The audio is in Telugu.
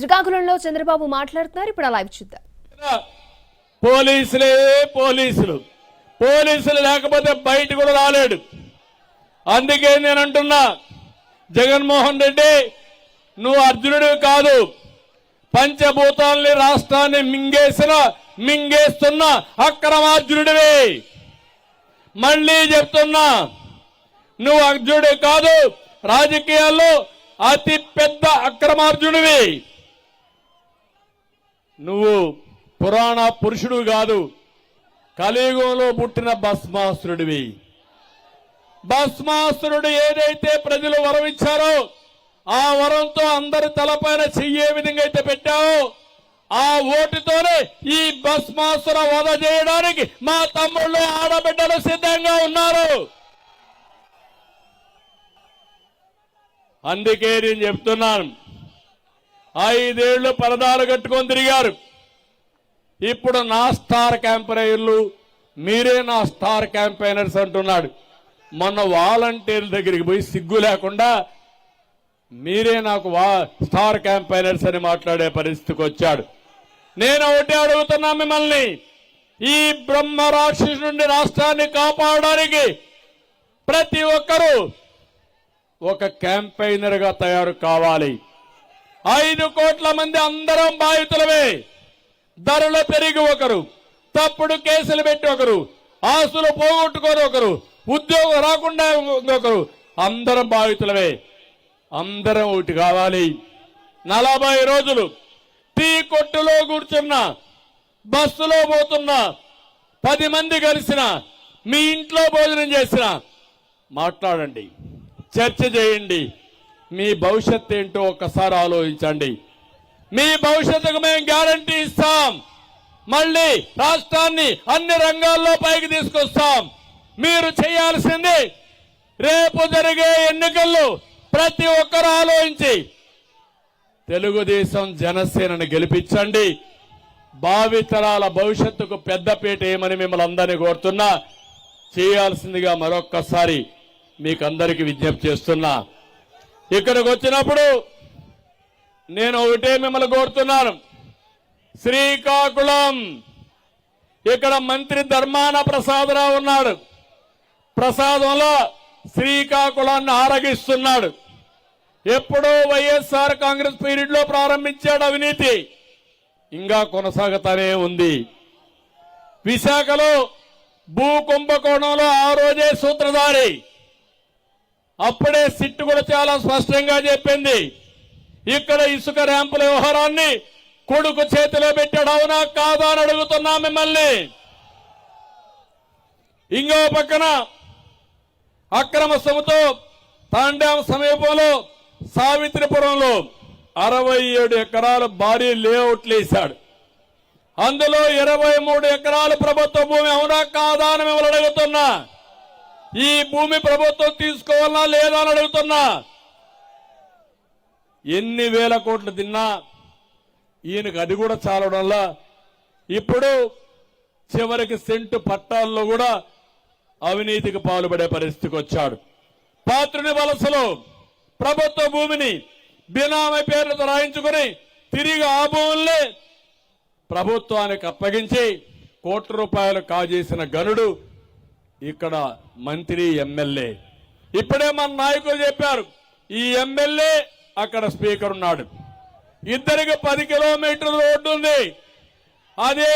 శ్రీకాకుళంలో చంద్రబాబు మాట్లాడుతున్నారు. ఇప్పుడు లైవ్ చూద్దాం. పోలీసులు లేకపోతే బయట కూడా రాలేడు. అందుకే నేను అంటున్నా, జగన్మోహన్ రెడ్డి నువ్వు అర్జునుడివి కాదు, పంచభూతాల్ని రాష్ట్రాన్ని మింగేస్తున్న అక్రమార్జునుడివి. మళ్ళీ చెప్తున్నా, నువ్వు అర్జునుడి కాదు, రాజకీయాల్లో అతి పెద్ద అక్రమార్జునుడివి. నువ్వు పురాణ పురుషుడు కాదు, కలియుగంలో పుట్టిన భస్మాసురుడివి. భస్మాసురుడు ఏదైతే ప్రజలు వరం ఇచ్చారో ఆ వరంతో అందరి తలపైన చెయ్యే విధంగా అయితే పెట్టావో ఆ ఓటుతోనే ఈ భస్మాసుర వధ చేయడానికి మా తమ్ముళ్ళు ఆడబిడ్డలు సిద్ధంగా ఉన్నారు. అందుకే నేను చెప్తున్నాను, 5 ఏళ్లు పరదాలు కట్టుకొని తిరిగారు. ఇప్పుడు నా స్టార్ క్యాంపెయినర్లు, మీరే నా స్టార్ క్యాంపెయినర్స్ అంటున్నాడు. మొన్న వాలంటీర్ల దగ్గరికి పోయి సిగ్గు లేకుండా మీరే నాకు స్టార్ క్యాంపెయినర్స్ అని మాట్లాడే పరిస్థితికి వచ్చాడు. నేను ఒకటే అడుగుతున్నా మిమ్మల్ని, ఈ బ్రహ్మ రాక్షసు నుండి రాష్ట్రాన్ని కాపాడడానికి ప్రతి ఒక్కరూ ఒక క్యాంపెయినర్ గా తయారు కావాలి. 5 కోట్ల మంది అందరం బాధితులమే. ధరలు పెరిగి ఒకరు, తప్పుడు కేసులు పెట్టి ఒకరు, ఆస్తులు పోగొట్టుకొని ఒకరు, ఉద్యోగం రాకుండా ఒకరు, అందరం బాధితులమే. అందరం ఒకటి కావాలి. 40 రోజులు టీ కొట్టులో కూర్చున్నా, బస్సులో పోతున్నా, 10 మంది కలిసిన, మీ ఇంట్లో భోజనం చేసిన, మాట్లాడండి, చర్చ చేయండి. మీ భవిష్యత్తు ఏంటో ఒక్కసారి ఆలోచించండి. మీ భవిష్యత్తుకు మేము గ్యారంటీ ఇస్తాం. మళ్ళీ రాష్ట్రాన్ని అన్ని రంగాల్లో పైకి తీసుకొస్తాం. మీరు చేయాల్సింది, రేపు జరిగే ఎన్నికల్లో ప్రతి ఒక్కరు ఆలోచించి తెలుగుదేశం జనసేనను గెలిపించండి. భావితరాల భవిష్యత్తుకు పెద్దపీట ఏమని మిమ్మల్ని అందరినీ కోరుతున్నా. చేయాల్సిందిగా మరొక్కసారి మీకు అందరికీ విజ్ఞప్తి చేస్తున్నా. ఇక్కడికి వచ్చినప్పుడు నేను ఒకటే మిమ్మల్ని కోరుతున్నాను, శ్రీకాకుళం ఇక్కడ మంత్రి ధర్మాన ప్రసాదరావు ఉన్నాడు. ప్రసాదంలో శ్రీకాకుళాన్ని ఆరగిస్తున్నాడు. ఎప్పుడో వైఎస్ఆర్ కాంగ్రెస్ పీరియడ్ లో ప్రారంభించాడు అవినీతి, ఇంకా కొనసాగుతానే ఉంది. విశాఖలో భూ కుంభకోణంలో ఆ రోజే సూత్రధారి. అప్పుడే సిట్టు కూడా చాలా స్పష్టంగా చెప్పింది, ఇక్కడ ఇసుక ర్యాంపుల వ్యవహారాన్ని కొడుకు చేతిలో పెట్టాడు. అవునా కాదా అని అడుగుతున్నా మిమ్మల్ని. ఇంకో పక్కన అక్రమ సొమ్ముతో తాండాం సమీపంలో సావిత్రిపురంలో 67 ఎకరాలు భారీ లేఅవుట్లు వేశాడు. అందులో 23 ఎకరాలు ప్రభుత్వ భూమి. అవునా కాదా అని మిమ్మల్ని అడుగుతున్నా. ఈ భూమి ప్రభుత్వం తీసుకోవాలా లేదా అని అడుగుతున్నా. ఎన్ని వేల కోట్లు తిన్నా ఈయనకు అది కూడా చాలడంలా ఇప్పుడు చివరికి సెంటు పట్టాల్లో కూడా అవినీతికి పాల్పడే పరిస్థితికి వచ్చాడు. పాత్రుని వలసలో ప్రభుత్వ భూమిని బినామీ పేర్లతో రాయించుకుని తిరిగి ఆ భూముల్ని ప్రభుత్వానికి అప్పగించి కోట్ల రూపాయలు కాజేసిన గనుడు ఇక్కడ మంత్రి, ఎమ్మెల్యే. ఇప్పుడే మన నాయకులు చెప్పారు, ఈ ఎమ్మెల్యే అక్కడ స్పీకర్ ఉన్నాడు. ఇద్దరికి 10 కిలోమీటర్ల రోడ్డు ఉంది. అదే